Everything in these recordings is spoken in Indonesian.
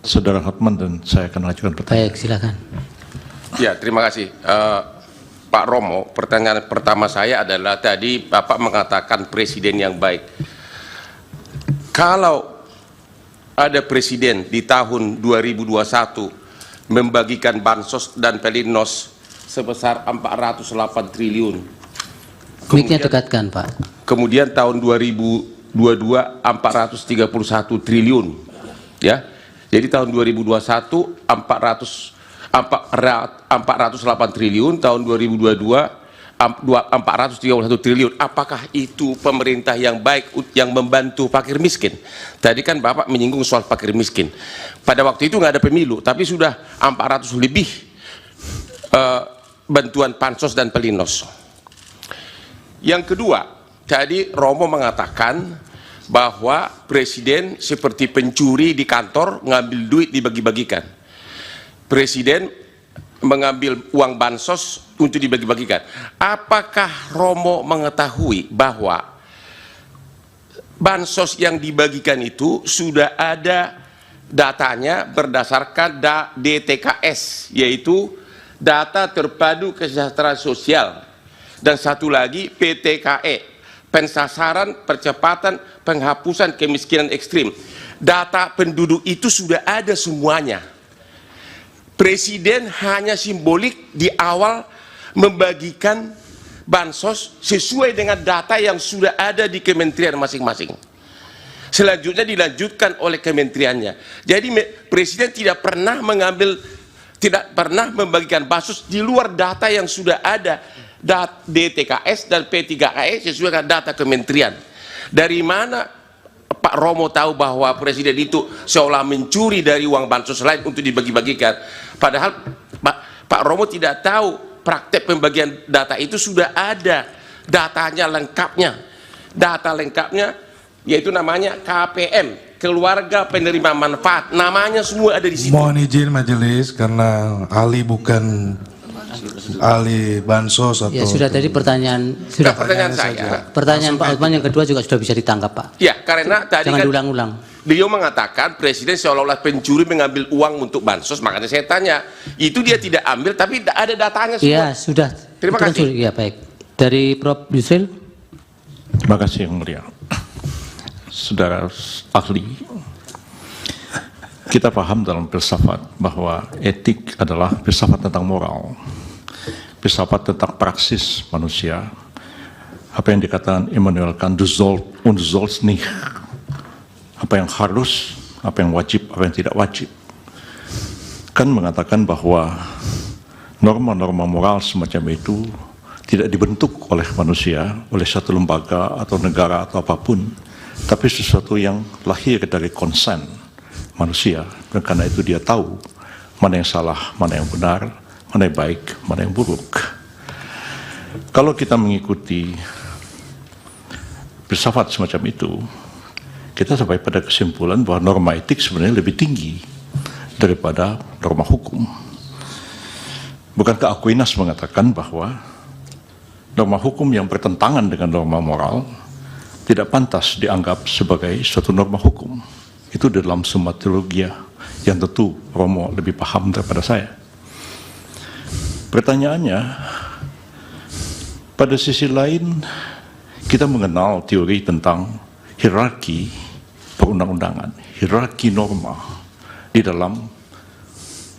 Saudara Hotman dan saya akan mengajukan pertanyaan. Baik, silakan. Ya, terima kasih. Pak Romo, pertanyaan pertama saya adalah tadi Bapak mengatakan presiden yang baik. Kalau ada presiden di tahun 2021 membagikan bansos dan pelinsos sebesar 408 triliun. Mic-nya dekatkan, Pak. Kemudian tahun 2022 431 triliun. Ya. Jadi tahun 2021 408 triliun, tahun 2022 431 triliun. Apakah itu pemerintah yang baik yang membantu fakir miskin? Tadi kan Bapak menyinggung soal fakir miskin. Pada waktu itu nggak ada pemilu, tapi sudah 400 lebih bantuan pansos dan pelinsos. Yang kedua, tadi Romo mengatakan bahwa presiden seperti pencuri di kantor ngambil duit dibagi-bagikan. Presiden mengambil uang bansos untuk dibagi-bagikan. Apakah Romo mengetahui bahwa bansos yang dibagikan itu sudah ada datanya berdasarkan DTKS, yaitu data terpadu kesejahteraan sosial, dan satu lagi PTKE, pensasaran percepatan penghapusan kemiskinan ekstrim. Data penduduk itu sudah ada semuanya. Presiden hanya simbolik di awal membagikan bansos sesuai dengan data yang sudah ada di kementerian masing-masing. Selanjutnya dilanjutkan oleh kementeriannya. Jadi presiden tidak pernah membagikan bansos di luar data yang sudah ada, DTKS dan P3KE sesuai dengan data kementerian. Dari mana Pak Romo tahu bahwa presiden itu seolah mencuri dari uang bansos lain untuk dibagi-bagikan? Padahal Pak Romo tidak tahu praktek pembagian data itu sudah ada datanya lengkapnya. Data lengkapnya yaitu namanya KPM, keluarga penerima manfaat. Namanya semua ada di situ. Mohon izin majelis karena ahli bukan ahli bansos atau... Ya, sudah tadi pertanyaan sudah. Pertanyaan saya. Pertanyaan Pak Hotman yang kedua juga sudah bisa ditangkap, Pak. Ya, karena tadi Jangan kan diulang-ulang. beliau mengatakan presiden seolah-olah pencuri mengambil uang untuk bansos, makanya saya tanya, itu dia tidak ambil tapi ada datanya semua. Iya, sudah. Terima Itu kan kasih. sudah. Ya, baik. Dari Prof. Yusril. Terima kasih Yang Mulia. Saudara ahli, kita paham dalam filsafat bahwa etik adalah filsafat tentang moral, filsafat tentang praksis manusia. Apa yang dikatakan Immanuel Kant, du sollst nicht, apa yang harus, apa yang wajib, apa yang tidak wajib. Kan mengatakan bahwa norma-norma moral semacam itu tidak dibentuk oleh manusia, oleh satu lembaga atau negara atau apapun, tapi sesuatu yang lahir dari konsen manusia. Dan karena itu dia tahu mana yang salah, mana yang benar, mana yang baik, mana yang buruk. Kalau kita mengikuti filsafat semacam itu, kita sampai pada kesimpulan bahwa norma etik sebenarnya lebih tinggi daripada norma hukum. Bukankah Aquinas mengatakan bahwa norma hukum yang bertentangan dengan norma moral tidak pantas dianggap sebagai suatu norma hukum? Itu dalam semua teologi yang tentu Romo lebih paham daripada saya. Pertanyaannya, pada sisi lain kita mengenal teori tentang hierarki perundang-undangan, hierarki norma di dalam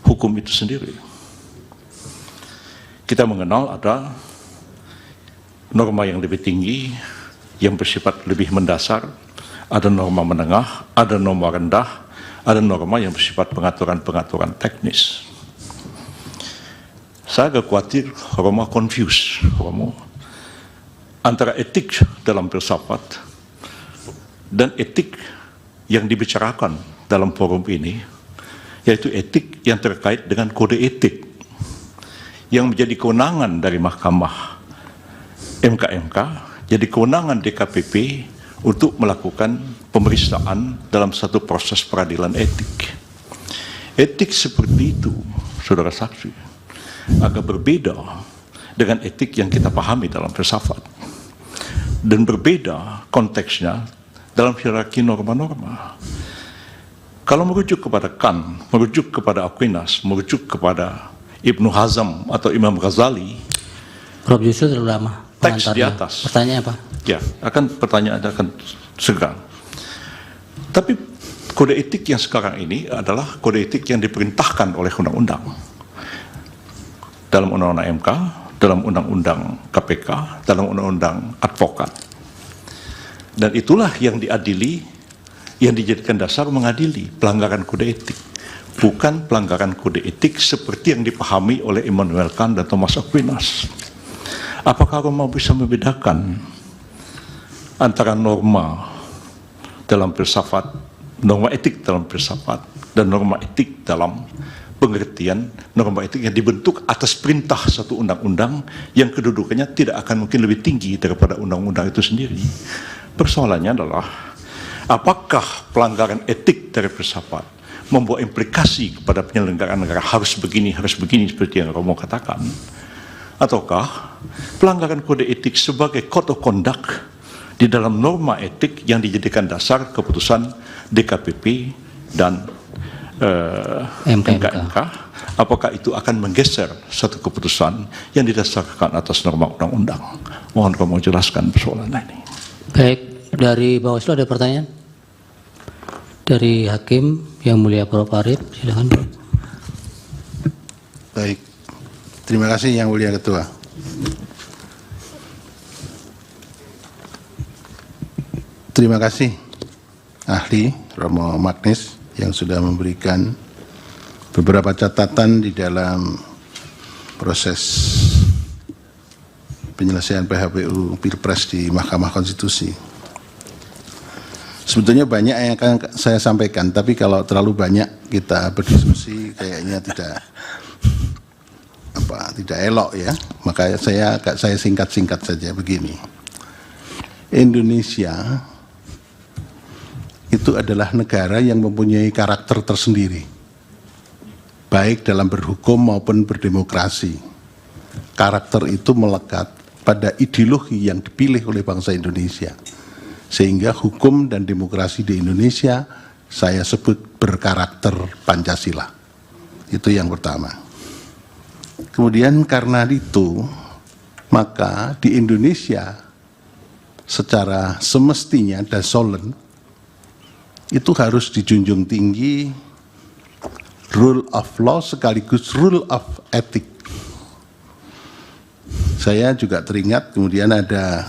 hukum itu sendiri. Kita mengenal ada norma yang lebih tinggi, yang bersifat lebih mendasar, ada norma menengah, ada norma rendah, ada norma yang bersifat pengaturan-pengaturan teknis. Saya agak khawatir Romo confuse, Romo, antara etik dalam filsafat dan etik yang dibicarakan dalam forum ini, yaitu etik yang terkait dengan kode etik yang menjadi kewenangan dari Mahkamah MK, jadi kewenangan DKPP untuk melakukan pemeriksaan dalam satu proses peradilan etik. Etik seperti itu, saudara saksi, agak berbeda dengan etik yang kita pahami dalam filsafat. Dan berbeda konteksnya dalam hierarki norma-norma. Kalau merujuk kepada Kant, merujuk kepada Aquinas, merujuk kepada Ibnu Hazm atau Imam Ghazali, Prof. Yusril terlalu lama. teks di pengantarnya. atas. Pertanyaan apa? Ya, pertanyaan akan segera. Tapi kode etik yang sekarang ini adalah kode etik yang diperintahkan oleh undang-undang. Dalam undang-undang MK, dalam undang-undang KPK, dalam undang-undang advokat. Dan itulah yang diadili, yang dijadikan dasar mengadili pelanggaran kode etik. Bukan pelanggaran kode etik seperti yang dipahami oleh Immanuel Kant dan Thomas Aquinas. Apakah Roma bisa membedakan antara norma dalam filsafat, norma etik dalam filsafat, dan norma etik dalam pengertian norma etik yang dibentuk atas perintah satu undang-undang yang kedudukannya tidak akan mungkin lebih tinggi daripada undang-undang itu sendiri? Persoalannya adalah, apakah pelanggaran etik dari filsafat membawa implikasi kepada penyelenggaraan negara harus begini seperti yang Romo katakan, ataukah pelanggaran kode etik sebagai code of conduct di dalam norma etik yang dijadikan dasar keputusan DKPP dan MKMK, apakah itu akan menggeser satu keputusan yang didasarkan atas norma undang-undang? Mohon Romo jelaskan persoalan ini. Baik, dari Bawaslu ada pertanyaan? Dari Hakim yang mulia Prof. Arief, silakan. Baik, terima kasih Yang Mulia Ketua. Terima kasih ahli Romo Magnis yang sudah memberikan beberapa catatan di dalam proses penyelesaian PHPU Pilpres di Mahkamah Konstitusi. Sebetulnya banyak yang akan saya sampaikan, tapi kalau terlalu banyak kita berdiskusi kayaknya tidak elok ya. Maka saya singkat-singkat saja begini. Indonesia itu adalah negara yang mempunyai karakter tersendiri, baik dalam berhukum maupun berdemokrasi. Karakter itu melekat pada ideologi yang dipilih oleh bangsa Indonesia. Sehingga hukum dan demokrasi di Indonesia saya sebut berkarakter Pancasila. Itu yang pertama. Kemudian karena itu, maka di Indonesia secara semestinya dan solen itu harus dijunjung tinggi rule of law sekaligus rule of ethic. Saya juga teringat kemudian ada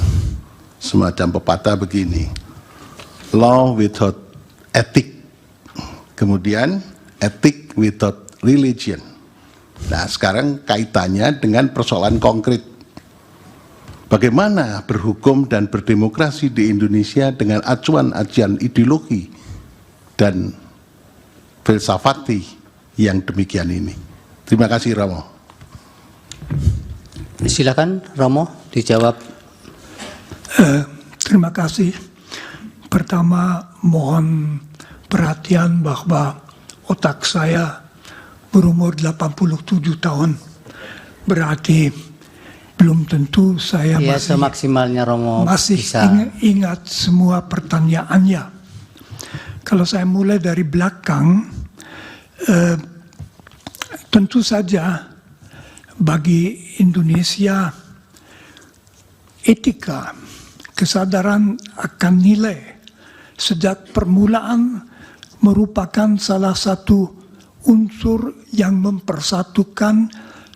semacam pepatah begini, law without ethic, kemudian ethic without religion. Nah sekarang kaitannya dengan persoalan konkret. Bagaimana berhukum dan berdemokrasi di Indonesia dengan acuan-acuan ideologi dan filsafati yang demikian ini. Terima kasih Romo. Silakan Romo dijawab. Terima kasih. Pertama, mohon perhatian bahwa otak saya berumur 87 tahun. Berarti belum tentu saya Ya, semaksimalnya Romo masih bisa. ingat semua pertanyaannya. Kalau saya mulai dari belakang, tentu saja bagi Indonesia etika, kesadaran akan nilai sejak permulaan merupakan salah satu unsur yang mempersatukan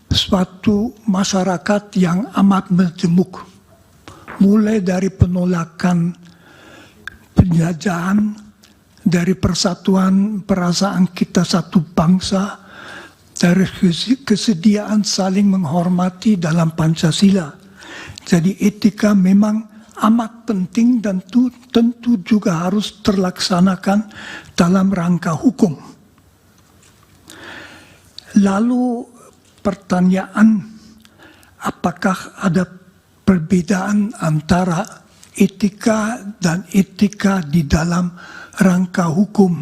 suatu masyarakat yang amat majemuk. Mulai dari penolakan penjajahan, dari persatuan perasaan kita satu bangsa, dari kesediaan saling menghormati dalam Pancasila. Jadi etika memang amat penting dan tentu juga harus terlaksanakan dalam rangka hukum. Lalu pertanyaan, apakah ada perbedaan antara etika dan etika di dalam rangka hukum?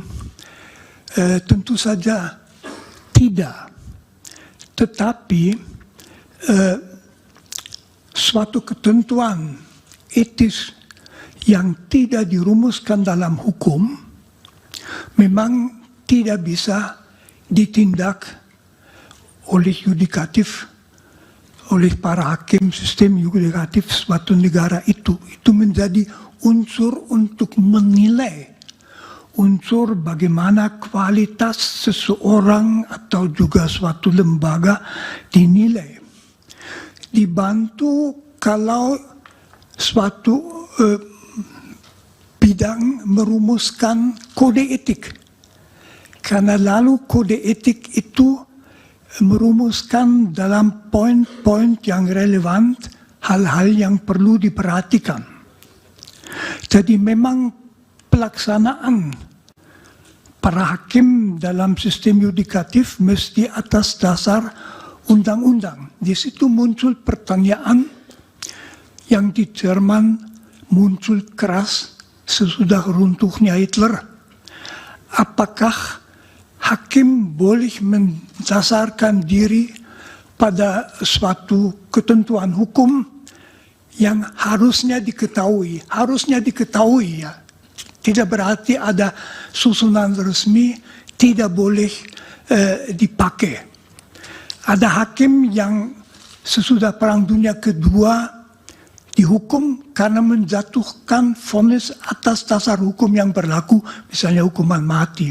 Tentu saja tidak. Tetapi suatu ketentuan etis yang tidak dirumuskan dalam hukum memang tidak bisa ditindak oleh yudikatif, oleh para hakim sistem yudikatif suatu negara itu menjadi unsur untuk menilai unsur bagaimana kualitas seseorang atau juga suatu lembaga dinilai. Dibantu kalau suatu bidang merumuskan kode etik. Karena lalu kode etik itu merumuskan dalam poin-poin yang relevan hal-hal yang perlu diperhatikan. Jadi memang pelaksanaan para hakim dalam sistem yudikatif mesti atas dasar undang-undang. Di situ muncul pertanyaan yang di Jerman muncul keras sesudah runtuhnya Hitler. Apakah hakim boleh mendasarkan diri pada suatu ketentuan hukum yang harusnya diketahui ya. Tidak berarti ada susunan resmi tidak boleh dipakai. Ada hakim yang sesudah Perang Dunia Kedua dihukum karena menjatuhkan vonis atas dasar hukum yang berlaku, misalnya hukuman mati.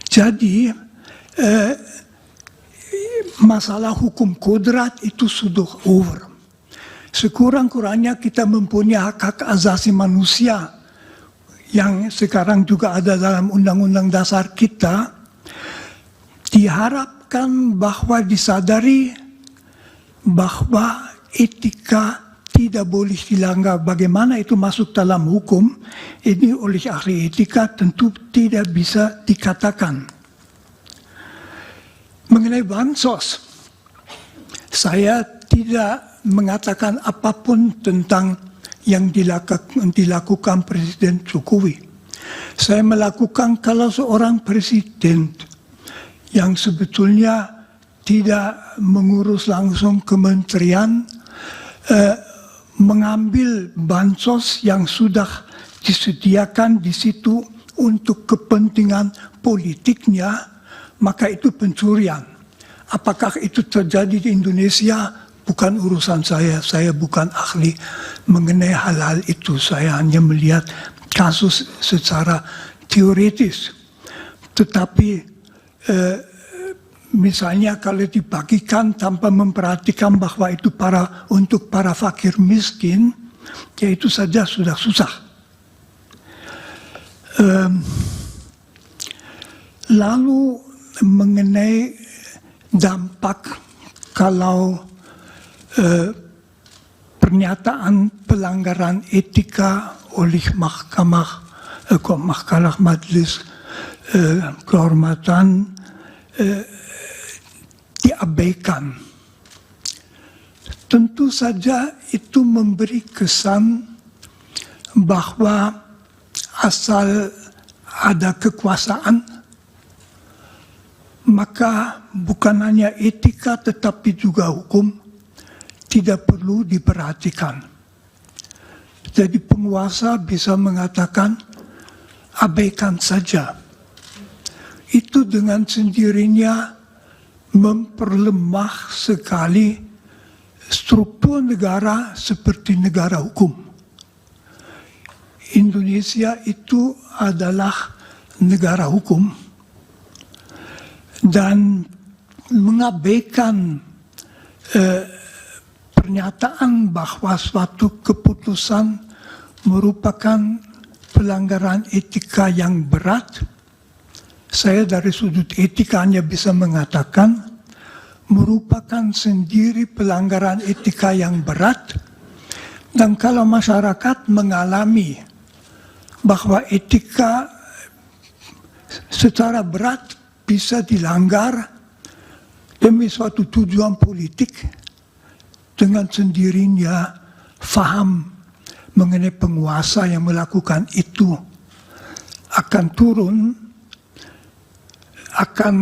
Jadi masalah hukum kodrat itu sudah over. Sekurang-kurangnya kita mempunyai hak-hak asasi manusia yang sekarang juga ada dalam undang-undang dasar kita. Diharapkan bahwa disadari bahwa etika tidak boleh dilanggar. Bagaimana itu masuk dalam hukum, ini oleh ahli etika tentu tidak bisa dikatakan. Mengenai bansos, saya tidak mengatakan apapun tentang yang dilakukan Presiden Jokowi. Saya melakukan kalau seorang presiden yang sebetulnya tidak mengurus langsung kementerian, mengambil bansos yang sudah disediakan di situ untuk kepentingan politiknya, maka itu pencurian. Apakah itu terjadi di Indonesia? Bukan urusan saya bukan ahli mengenai hal-hal itu. Saya hanya melihat kasus secara teoritis. Tetapi misalnya kalau dibagikan tanpa memperhatikan bahwa itu untuk para fakir miskin, ya itu saja sudah susah. Lalu mengenai dampak kalau pernyataan pelanggaran etika oleh mahkamah majelis kehormatan diabaikan. Tentu saja itu memberi kesan bahwa asal ada kekuasaan, maka bukan hanya etika tetapi juga hukum tidak perlu diperhatikan. Jadi penguasa bisa mengatakan abaikan saja. Itu dengan sendirinya memperlemah sekali struktur negara seperti negara hukum. Indonesia itu adalah negara hukum dan mengabaikan pernyataan bahwa suatu keputusan merupakan pelanggaran etika yang berat. Saya dari sudut etika hanya bisa mengatakan merupakan sendiri pelanggaran etika yang berat. Dan kalau masyarakat mengalami bahwa etika secara berat bisa dilanggar demi suatu tujuan politik, dengan sendirinya faham mengenai penguasa yang melakukan itu akan turun, akan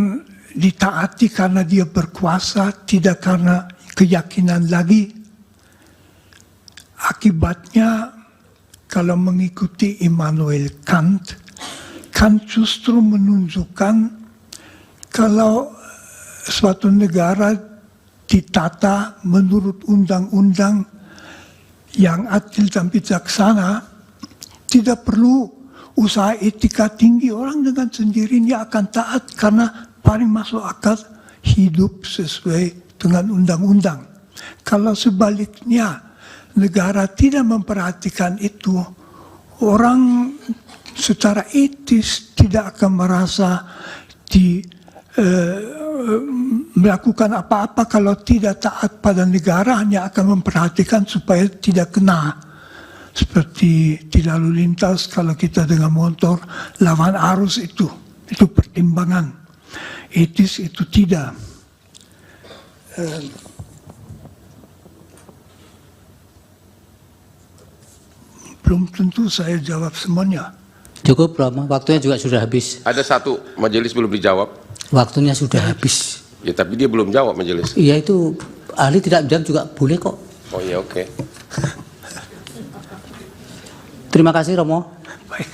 ditaati karena dia berkuasa, tidak karena keyakinan lagi. Akibatnya, kalau mengikuti Immanuel Kant, kan justru menunjukkan kalau suatu negara ditata menurut undang-undang yang adil dan bijaksana, tidak perlu usaha etika tinggi. Orang dengan sendirinya akan taat karena paling masuk akal hidup sesuai dengan undang-undang. Kalau sebaliknya negara tidak memperhatikan itu, orang secara etis tidak akan merasa melakukan apa-apa kalau tidak taat pada negara, hanya akan memperhatikan supaya tidak kena. Seperti di lalu lintas kalau kita dengan motor lawan arus itu pertimbangan. Etis itu tidak. Belum tentu saya jawab semuanya. Cukup, Romo. Waktunya juga sudah habis. Ada satu majelis belum dijawab. Waktunya sudah habis. Ya tapi dia belum jawab majelis. Iya, itu ahli tidak menjawab juga boleh kok. Oh iya, oke. Terima kasih, Romo. Baik.